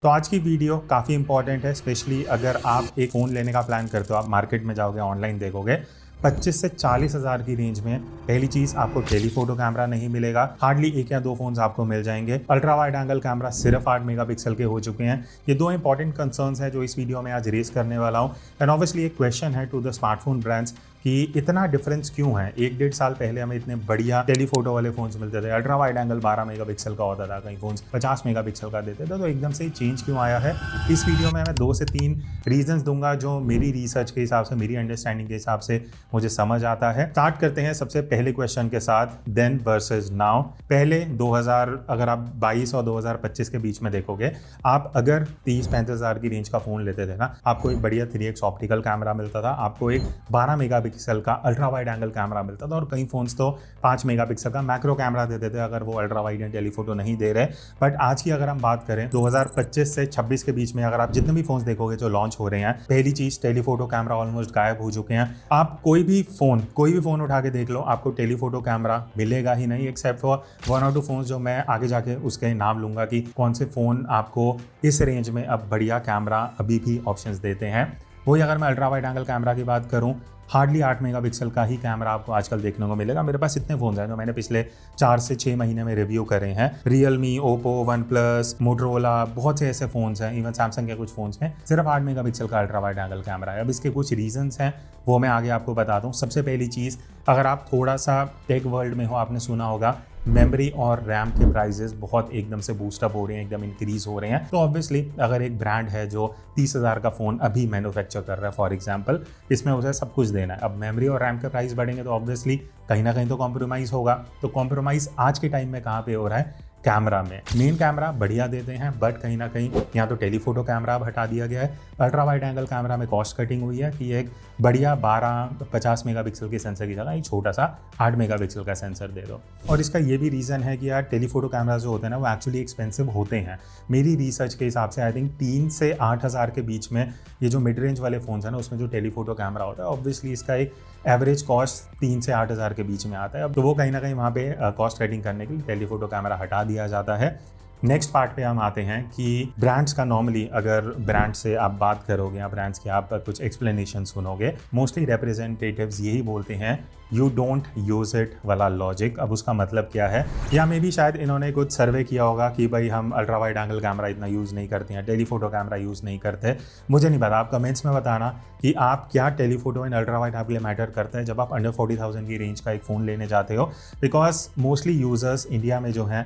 तो आज की वीडियो काफ़ी इंपॉर्टेंट है, स्पेशली अगर आप एक फ़ोन लेने का प्लान करते हो। आप मार्केट में जाओगे, ऑनलाइन देखोगे, 25 से 40 हज़ार की रेंज में पहली चीज़ आपको टेलीफोटो कैमरा नहीं मिलेगा। हार्डली एक या दो फोन्स आपको मिल जाएंगे। अल्ट्रा वाइड एंगल कैमरा सिर्फ 8 मेगापिक्सल के हो चुके हैं। ये दो इंपॉर्टेंट कंसर्न्स हैं जो इस वीडियो में आज रेस करने वाला हूँ। एंड ऑब्वियसली एक क्वेश्चन है टू द स्मार्टफोन ब्रांड्स कि इतना डिफरेंस क्यों है। एक डेढ़ साल पहले हमें इतने बढ़िया टेलीफोटो वाले फोन्स मिलते थे, अल्ट्रा वाइड एंगल 12 मेगापिक्सल का होता था, कई फोन्स 50 मेगापिक्सल का देते थे, तो एकदम से चेंज क्यों आया है। इस वीडियो में मैं 2 से 3 रीजंस दूंगा जो मेरी रिसर्च के हिसाब से, मेरी अंडरस्टैंडिंग के हिसाब से मुझे समझ आता है। स्टार्ट करते हैं सबसे पहले क्वेश्चन के साथ, देन वर्सेस नाउ। पहले 2000, अगर आप 22 और 2025 के बीच में देखोगे, आप अगर 30-35 हज़ार की रेंज का फोन लेते थे ना, आपको एक बढ़िया 3x ऑप्टिकल कैमरा मिलता था, आपको एक 12 मेगापिक्सल का अल्ट्रा वाइड एंगल कैमरा मिलता था, और कई फोन्स तो 5 मेगापिक्सल का मैक्रो कैमरा देते थे अगर वो अल्ट्रा वाइड या टेलीफोटो नहीं दे रहे। बट आज की अगर हम बात करें 2025 से 26 के बीच में, अगर आप जितने भी फोन्स देखोगे जो लॉन्च हो रहे हैं, पहली चीज टेलीफोटो कैमरा ऑलमोस्ट गायब हो चुके हैं। आप कोई भी फोन उठा के देख लो, आपको टेलीफोटो कैमरा मिलेगा ही नहीं, एक्सेप्ट फॉर 1 और 2 फोन्स जो मैं आगे जाके उसके नाम लूंगा कि कौन से फोन आपको इस रेंज में अब बढ़िया कैमरा अभी भी ऑप्शंस देते हैं। वही अगर मैं अल्ट्रा वाइड एंगल कैमरा की बात करूं, हार्डली 8 मेगापिक्सल का ही कैमरा आपको आजकल देखने को मिलेगा। मेरे पास इतने फोन्स हैं जो मैंने पिछले 4 से 6 महीने में रिव्यू करे हैं। Realme, Oppo, one plus, Motorola, बहुत से ऐसे फोन्स हैं, इवन सैमसंग के कुछ फोन्स में सिर्फ 8 मेगापिक्सल का अल्ट्रा वाइड एंगल कैमरा है। अब इसके कुछ रीजंस हैं, वो मैं आगे आपको बता दूं। सबसे पहली चीज़, अगर आप थोड़ा सा टेक वर्ल्ड में हो, आपने सुना होगा मेमोरी और रैम के प्राइजेस बहुत एकदम से बूस्टअप हो रहे हैं, एकदम इंक्रीज हो रहे हैं। तो ऑब्वियसली अगर एक ब्रांड है जो 30 हज़ार का फ़ोन अभी मैन्युफैक्चर कर रहा है फॉर एग्जांपल, इसमें उसे सब कुछ देना है। अब मेमोरी और रैम के प्राइस बढ़ेंगे तो ऑब्वियसली कहीं ना कहीं तो कॉम्प्रोमाइज़ होगा। तो कॉम्प्रोमाइज़ आज के टाइम में कहाँ पे हो रहा है? कैमरा में। मेन कैमरा बढ़िया देते हैं, बट कहीं ना कहीं यहाँ तो टेलीफोटो कैमरा अब हटा दिया गया है। अल्ट्रा वाइड एंगल कैमरा में कॉस्ट कटिंग हुई है कि एक बढ़िया 12-50 मेगापिक्सल के सेंसर की जगह एक छोटा सा 8 मेगापिक्सल का सेंसर दे दो। और इसका ये भी रीज़न है कि यार टेलीफोटो कैमरा जो होते हैं ना, वो एक्चुअली एक्सपेंसिव होते हैं। मेरी रिसर्च के हिसाब से आई थिंक 3 से 8 हज़ार के बीच में ये जो मिड रेंज वाले फ़ोन्स हैं ना, उसमें जो टेलीफोटो कैमरा होता है, ऑब्वियसली इसका एक एवरेज कॉस्ट 3 से 8 हज़ार के बीच में आता है। अब तो वो कहीं ना कहीं वहाँ पे कॉस्ट कटिंग करने के लिए टेलीफोटो कैमरा हटा दिया जाता है। नेक्स्ट पार्ट पे हम आते हैं कि ब्रांड्स का नॉर्मली अगर ब्रांड से आप बात करोगे या ब्रांड्स की आप कुछ एक्सप्लेनेशन सुनोगे, मोस्टली रिप्रेजेंटेटिव्स यही बोलते हैं, यू डोंट यूज़ इट वाला लॉजिक। अब उसका मतलब क्या है? या मे भी शायद इन्होंने कुछ सर्वे किया होगा कि भाई हम अल्ट्रा वाइड एंगल कैमरा इतना यूज़ नहीं करते हैं, टेलीफोटो कैमरा यूज़ नहीं करते। मुझे नहीं पता, आप कमेंट्स में बताना कि आप क्या टेलीफोटो एंड अल्ट्रा वाइड आपके लिए मैटर करता है जब आप अंडर 40,000 की रेंज का एक फ़ोन लेने जाते हो। बिकॉज मोस्टली यूज़र्स इंडिया में जो हैं,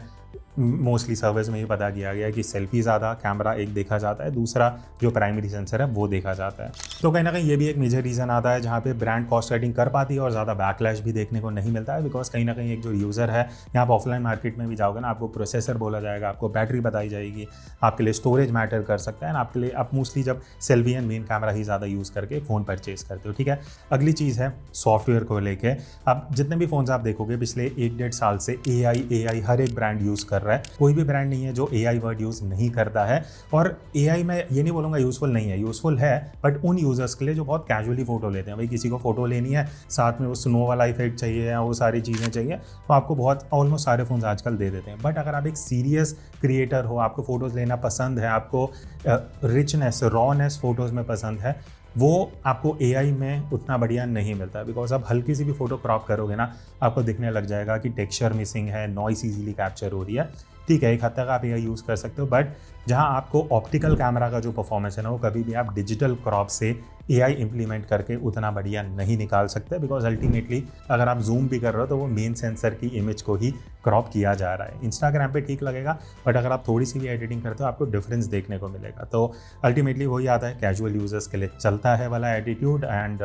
मोस्टली सर्विस में ही पता किया गया है कि सेल्फी ज़्यादा, कैमरा एक देखा जाता है, दूसरा जो प्राइमरी सेंसर है वो देखा जाता है। तो कहीं ना कहीं ये भी एक मेजर रीज़न आता है जहाँ पे ब्रांड कॉस्ट कटिंग कर पाती है और ज़्यादा बैकलैश भी देखने को नहीं मिलता है। बिकॉज कहीं ना कहीं एक जो यूज़र है, यहाँ पर ऑफलाइन मार्केट में भी जाओगे ना, आपको प्रोसेसर बोला जाएगा, आपको बैटरी बताई जाएगी, आपके लिए स्टोरेज मैटर कर सकता है, एंड आपके लिए आप मोस्टली जब सेल्फी एंड मेन कैमरा ही ज़्यादा यूज़ करके फ़ोन परचेज करते हो। ठीक है, अगली चीज़ है सॉफ्टवेयर को लेके। अब जितने भी फ़ोन्स आप देखोगे पिछले 1-1.5 साल से AI हर एक ब्रांड यूज़ कर रहा है। कोई भी ब्रांड नहीं है जो AI वर्ड यूज़ नहीं करता है। और AI मैं ये नहीं बोलूँगा यूज़फुल नहीं है, यूज़फुल है, बट उन यूज़र्स के लिए जो बहुत कैजुअली फ़ोटो लेते हैं। भाई किसी को फ़ोटो लेनी है, साथ में वो स्नो वाला इफेक्ट चाहिए या वो सारी चीज़ें चाहिए, तो आपको बहुत ऑलमोस्ट सारे फ़ोन्स आजकल दे देते हैं। बट अगर आप एक सीरियस क्रिएटर हो, आपको फ़ोटोज़ लेना पसंद है, आपको रिचनेस, रॉनेस फ़ोटोज़ में पसंद है, वो आपको AI में उतना बढ़िया नहीं मिलता है। बिकॉज आप हल्की सी भी फ़ोटो क्रॉप करोगे ना, आपको दिखने लग जाएगा कि टेक्सचर मिसिंग है, नॉइस ईजीली कैप्चर हो रही है। ठीक है, एक हद तक आप AI यूज़ कर सकते हो, बट जहाँ आपको ऑप्टिकल कैमरा का जो परफॉर्मेंस है ना, वो कभी भी आप डिजिटल क्रॉप से AI इम्प्लीमेंट करके उतना बढ़िया नहीं निकाल सकते। बिकॉज अल्टीमेटली अगर आप जूम भी कर रहे हो तो वो मेन सेंसर की इमेज को ही क्रॉप किया जा रहा है। इंस्टाग्राम पे ठीक लगेगा, बट अगर आप थोड़ी सी भी एडिटिंग करते हो आपको डिफरेंस देखने को मिलेगा। तो अल्टीमेटली वही आता है, कैजुअल यूजर्स के लिए चलता है वाला एटीट्यूड, एंड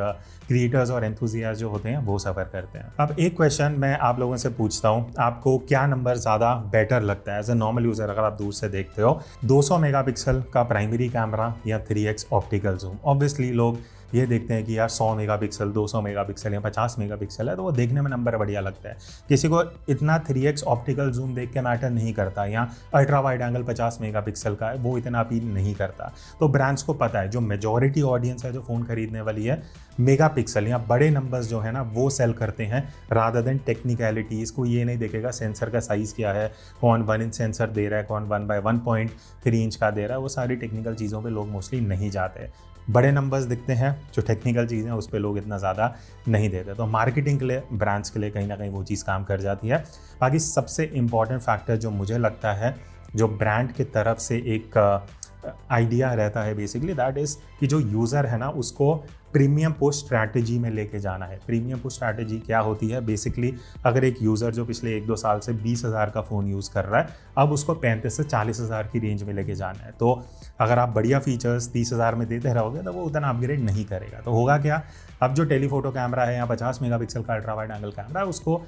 क्रिएटर्स और एंथुजियास्ट जो होते हैं वो सफ़र करते हैं। अब एक क्वेश्चन मैं आप लोगों से पूछता हूँ, आपको क्या नंबर ज़्यादा बेटर लगता है एज ए नॉर्मल यूज़र? अगर आप दूर से देखते हो, 200 मेगापिक्सल का प्राइमरी कैमरा या 3x ऑप्टिकल जूम? ऑब्वियसली लोग ये देखते हैं कि यार 100 मेगापिक्सल, 200 मेगापिक्सल या 50 मेगापिक्सल है, तो वो देखने में नंबर बढ़िया लगता है। किसी को इतना 3x ऑप्टिकल जूम देख के मैटर नहीं करता, या अल्ट्रा वाइड एंगल 50 मेगापिक्सल का है, वो इतना अपील नहीं करता। तो ब्रांड्स को पता है जो मेजॉरिटी ऑडियंस है जो फ़ोन खरीदने वाली है, मेगापिक्सल या बड़े नंबर्स जो है ना वो सेल करते हैं रादर देन टेक्निकलिटीज़। को ये नहीं देखेगा सेंसर का साइज़ क्या है, कौन 1 इंच सेंसर दे रहा है, कौन 1/1.3 इंच का दे रहा है, वो सारी टेक्निकल चीज़ों पे लोग मोस्टली नहीं जाते। बड़े नंबर्स दिखते हैं, जो टेक्निकल चीज़ें उस पर लोग इतना ज़्यादा नहीं देते। तो मार्केटिंग के लिए, ब्रांड्स के लिए कहीं ना कहीं वो चीज़ काम कर जाती है। बाकी सबसे इम्पॉर्टेंट फैक्टर जो मुझे लगता है जो ब्रांड की तरफ से एक आइडिया रहता है बेसिकली, दैट इज़ कि जो यूज़र है ना उसको प्रीमियम पुश स्ट्रैटेजी में लेके जाना है। प्रीमियम पुश स्ट्रैटेजी क्या होती है? बेसिकली अगर एक यूज़र जो पिछले 1-2 साल से 20,000 का फ़ोन यूज़ कर रहा है, अब उसको 35 से 40,000 की रेंज में लेके जाना है। तो अगर आप बढ़िया फीचर्स 30,000 में देते रहोगे तो वो उतना अपग्रेड नहीं करेगा। तो होगा क्या, अब जो टेलीफोटो कैमरा है या 50 मेगापिक्सल का अल्ट्रा वाइड एंगल कैमरा है उसको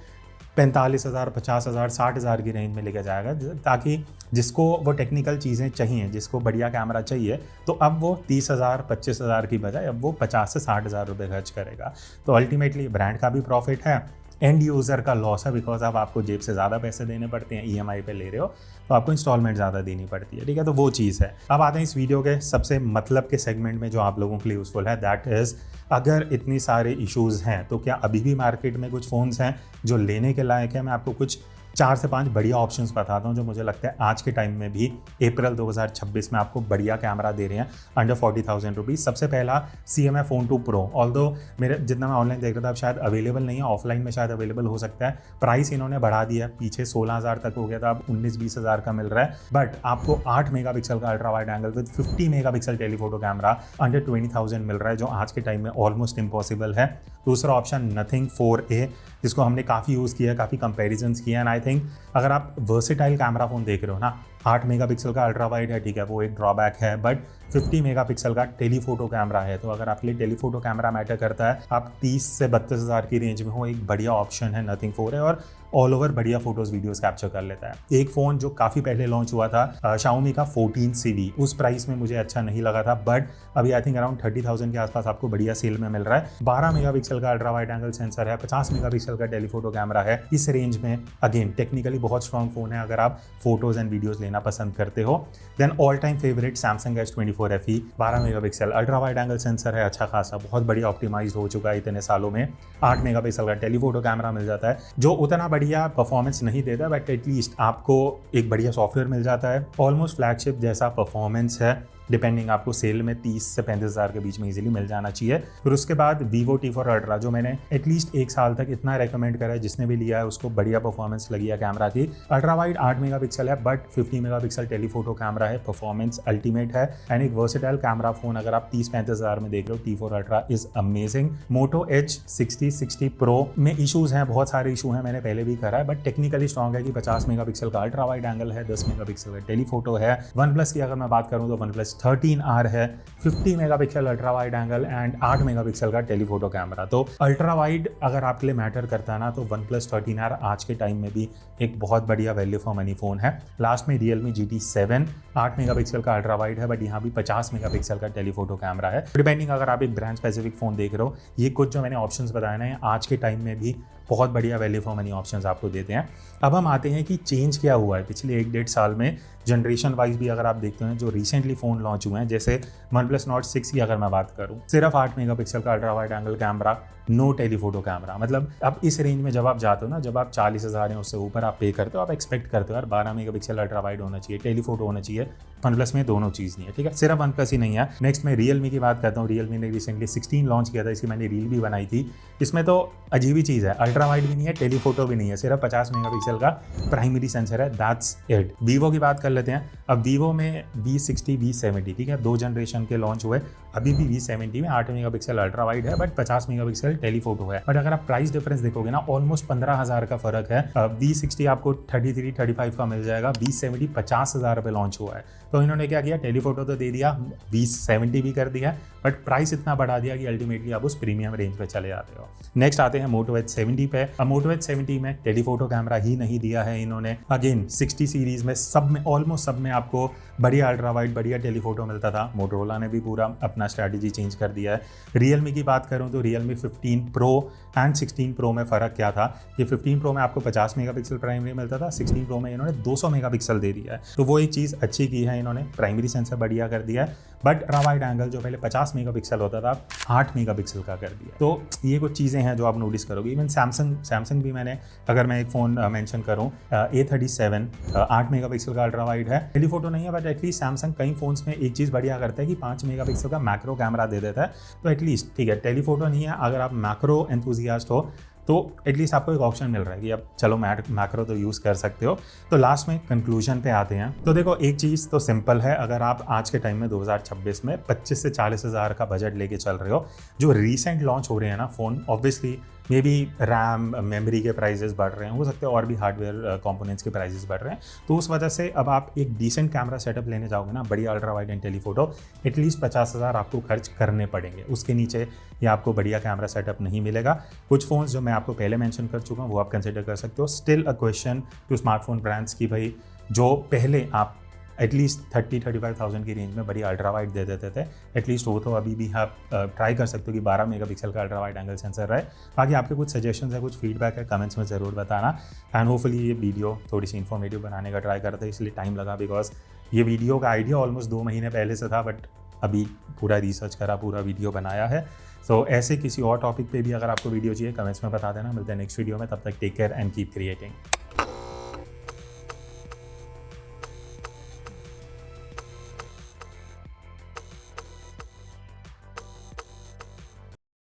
45,000, 50,000, 60,000 की रेंज में लेके जाएगा, ताकि जिसको वो टेक्निकल चीज़ें चाहिए, जिसको बढ़िया कैमरा चाहिए, तो अब वो 30,000, 25,000 की बजाय अब वो 50 से 60,000 रुपये खर्च करेगा। तो अल्टीमेटली ब्रांड का भी प्रॉफिट है, एंड यूज़र का लॉस है, बिकॉज अब आपको जेब से ज़्यादा पैसे देने पड़ते हैं, EMI पे ले रहे हो तो आपको इंस्टॉलमेंट ज़्यादा देनी पड़ती है। ठीक है, तो वो चीज़ है। अब आते हैं इस वीडियो के सबसे मतलब के सेगमेंट में जो आप लोगों के लिए यूज़फुल है, दैट इज़ अगर इतनी सारे इश्यूज़ हैं तो क्या अभी भी मार्केट में कुछ फ़ोन्स हैं जो लेने के लायक है। मैं आपको कुछ 4 से 5 बढ़िया ऑप्शंस बताता हूँ जो मुझे लगता है आज के टाइम में भी अप्रैल 2026 में आपको बढ़िया कैमरा दे रहे हैं अंडर 40,000 रुपीज़। सबसे पहला CMF Phone 2 Pro, ऑल्दो मेरे जितना मैं ऑनलाइन देख रहा था अब शायद अवेलेबल नहीं है, ऑफलाइन में शायद अवेलेबल हो सकता है। प्राइस इन्होंने बढ़ा दिया है, पीछे 16,000 तक हो गया था, अब 19-20,000 का मिल रहा है। बट आपको 8 मेगापिक्सल का ultra wide angle with 50 megapixel telephoto camera under 20,000 मिल रहा है, जो आज के टाइम में ऑलमोस्ट इम्पॉसिबल है। दूसरा ऑप्शन Nothing 4A, जिसको हमने काफ़ी यूज़ किया है, काफ़ी कंपेरिजन्स किए एंड आई थिंक अगर आप वर्सेटाइल कैमरा फ़ोन देख रहे हो ना, 8 मेगापिक्सल का अल्ट्रा वाइड है, ठीक है, वो एक ड्रॉबैक है, बट 50 मेगापिक्सल का टेलीफोटो कैमरा है। तो अगर आपके लिए टेलीफोटो कैमरा मैटर करता है, आप 30 से 32,000 की रेंज में हो, एक बढ़िया ऑप्शन है Nothing 4A, और ऑल ओवर बढ़िया फोटोज़ वीडियोस कैप्चर कर लेता है। एक फ़ोन जो काफ़ी पहले लॉन्च हुआ था Xiaomi का 14CV, उस प्राइस में मुझे अच्छा नहीं लगा था, बट अभी आई थिंक अराउंड 30,000 के आसपास आपको बढ़िया सेल में मिल रहा है। 12 मेगापिक्सल का अल्ट्रा वाइड एंगल सेंसर है, 50 मेगापिक्सल का टेलीफोटो कैमरा है। इस रेंज में अगेन टेक्निकली बहुत स्ट्रॉन्ग फ़ोन है। अगर आप फोटोज़ एंड वीडियोज़ लेना पसंद करते हो, then all time favourite Samsung S24 FE, 12 megapixel ultra wide angle sensor है, अच्छा खासा, बहुत बढ़िया ऑप्टिमाइज हो चुका है इतने सालों में। 8 मेगापिक्सल का टेलीफोटो कैमरा मिल जाता है, जो उतना बढ़िया परफॉर्मेंस नहीं देता, बट एटलीस्ट आपको एक बढ़िया सॉफ्टवेयर मिल जाता है। ऑलमोस्ट फ्लैगशिप जैसा परफॉर्मेंस है, डिपेंडिंग आपको सेल में 30 से 35,000 के बीच में इजीली मिल जाना चाहिए। फिर उसके बाद Vivo T4 Ultra, जो मैंने एटलीस्ट 1 साल तक इतना रेकमेंड करा है, जिसने भी लिया है उसको बढ़िया परफॉर्मेंस लगी है कैमरा की। अल्ट्रा वाइड 8 मेगापिक्सल है, बट 50 मेगापिक्सल टेलीफोटो कैमरा है, परफॉर्मेंस अल्टीमेट है एंड एक वर्सेटाइल कैमरा फोन अगर आप 30-35,000 में देख रहे हो, T4 Ultra is amazing. Moto H 60 Pro में इशूज़ हैं, बहुत सारे इशू हैं, मैंने पहले भी करा है, बट टेक्निकली स्ट्रॉन्ग है कि 50 मेगापिक्सल का अल्ट्रा वाइड एंगल है, 10 मेगापिक्सल का टेलीफोटो है। OnePlus की अगर मैं बात करूँ तो OnePlus 13R है, 50 megapixel ultra wide angle and 8 megapixel का टेलीफोटो कैमरा। तो अल्ट्रा वाइड अगर आपके लिए मैटर करता है ना, तो OnePlus 13R आज के टाइम में भी एक बहुत बढ़िया वैल्यू फॉर मनी फोन है। लास्ट में Realme GT7, 8 मेगापिक्सल का अल्ट्रा वाइड है, बट यहाँ भी 50 मेगापिक्सल का टेलीफोटो कैमरा है। डिपेंडिंग अगर आप एक ब्रांड स्पेसिफिक फोन देख रहे हो, ये कुछ जो मैंने ऑप्शंस बताए ना, आज के टाइम में भी बहुत बढ़िया वैल्यू फॉर मनी ऑप्शंस आपको देते हैं। अब हम आते हैं कि चेंज क्या हुआ है पिछले 1-1.5 साल में, जनरेशन वाइज भी अगर आप देखते हैं जो रिसेंटली फ़ोन लॉन्च हुए हैं, जैसे OnePlus Nord 6 की अगर मैं बात करूं, सिर्फ 8 मेगापिक्सल का ultra wide angle camera, no telephoto camera. मतलब अब इस रेंज में जब आप जाते हो ना, जब आप 40,000 हैं उससे ऊपर आप पे करते हो, आप एक्सपेक्ट करते हो यार 12 मेगापिक्सल अल्ट्रा वाइड होना चाहिए, टेलीफोटो होना चाहिए। OnePlus में दोनों चीज़ नहीं है, ठीक है, सिर्फ OnePlus ही नहीं है। नेक्स्ट मैं Realme की बात करता हूँ। Realme ने रिसेंटली 16 लॉन्च किया था, इसकी मैंने रील भी बनाई थी। इसमें तो अजीब ही चीज़ है, अल्ट्रा वाइड भी नहीं है, टेलीफोटो भी नहीं है, सिर्फ 50 मेगापिक्सल का प्राइमरी सेंसर है, दैट्स इट। Vivo की बात कर लेते हैं। अब Vivo में V60, V70, ठीक है, 2 जनरेशन के लॉन्च हुए। अभी भी V70 में 8 मेगापिक्सल अल्ट्रा वाइड है, बट 50 मेगापिक्सल टेलीफोटो है। बट अगर आप प्राइस डिफरेंस देखोगे ना, ऑलमोस्ट 15,000 का फर्क है। V60 आपको 33-35 का मिल जाएगा, V70 50,000 पे लॉन्च हुआ है। तो इन्होंने क्या किया, टेलीफोटो तो दे दिया, V70 भी कर दिया, बट प्राइस इतना बढ़ा दिया कि अल्टीमेटली आप उस प्रीमियम रेंज पे चले जाते हो। नेक्स्ट आते हैं Moto H70 70 पे, मोटो एच 70 में टेलीफोटो कैमरा ही नहीं दिया है इन्होंने। अगेन 60 सीरीज में सब में ऑलमोस्ट सब में आपको बढ़िया अल्ट्रा वाइड बढ़िया टेलीफोटो मिलता था। मोटोरोला ने भी पूरा अपना स्ट्रैटेजी चेंज कर दिया है। रियलमी की बात करूं तो रियलमी 15 प्रो एंड 16 प्रो में फ़र्क क्या था कि 15 प्रो में आपको 50 मेगापिक्सल प्राइमरी मिलता था, 16 प्रो में इन्होंने 200 मेगापिक्सल दे दिया है। तो वो एक चीज़ अच्छी की है इन्होंने, प्राइमरी सेंसर बढ़िया कर दिया है, बट अल्ट्रा वाइड एंगल जो पहले 50 मेगापिक्सल होता था 8 मेगापिक्सल का कर दिया। तो ये कुछ चीज़ें हैं जो आप नोटिस करोगे। इवन सैमसंग भी मैंने, अगर मैं एक फ़ोन मेंशन करूँ, A37 8 मेगापिक्सल का अल्ट्रा वाइड है, टेलीफोटो नहीं है, बट एटलीस्ट सैमसंग कई फ़ोन्स में एक चीज़ बढ़िया करता है कि 5 मेगापिक्सल का मैक्रो कैमरा दे देता है। तो एटलीस्ट ठीक है, टेलीफोटो नहीं है, अगर आप मैक्रो एंथुजियास्ट हो तो एटलीस्ट आपको एक ऑप्शन मिल रहा है कि अब चलो मैक्रो तो यूज़ कर सकते हो। तो लास्ट में कंक्लूजन पे आते हैं। तो देखो, एक चीज़ तो सिंपल है, अगर आप आज के टाइम में 2026 में 25 से 40 हज़ार का बजट लेके चल रहे हो, जो रीसेंट लॉन्च हो रहे हैं ना phone, obviously may be RAM memory के प्राइजेस बढ़ रहे हैं, हो सकते हैं और भी हार्डवेयर कंपोनेंट्स के प्राइजेस बढ़ रहे हैं। तो उस वजह से अब आप एक डिसेंट कैमरा सेटअप लेने जाओगे ना, बढ़िया ultra wide and telephoto, at least 50 हज़ार आपको खर्च करने पड़ेंगे। उसके नीचे ये आपको बढ़िया कैमरा सेटअप नहीं मिलेगा। कुछ फ़ोन्स जो मैं आपको पहले मेंशन कर चुका हूँ वो आप कंसिडर कर सकते हो। Still a question to smartphone brands की भाई, जो पहले आप एटलीस्ट 30-35,000 की रेंज में बड़ी अल्ट्रा वाइड दे देते थे, एटलीस्ट वो तो अभी भी आप ट्राई कर सकते हो कि 12 मेगापिक्सल का अल्ट्रा वाइड एंगल सेंसर रहे। बाकी आपके कुछ सजेशंस है, कुछ फीडबैक है, कमेंट्स में ज़रूर बताना। एंड होपफुली ये वीडियो थोड़ी सी इन्फॉर्मेटिव बनाने का ट्राई करते हैं, इसलिए टाइम लगा, बिकॉज ये वीडियो का आइडिया ऑलमोस्ट 2 महीने पहले से था, बट अभी पूरा रिसर्च करा, पूरा वीडियो बनाया है। सो ऐसे किसी और टॉपिक पे भी अगर आपको वीडियो चाहिए, कमेंट्स में बता देना। मिलते हैं नेक्स्ट वीडियो में, तब तक take care and keep creating.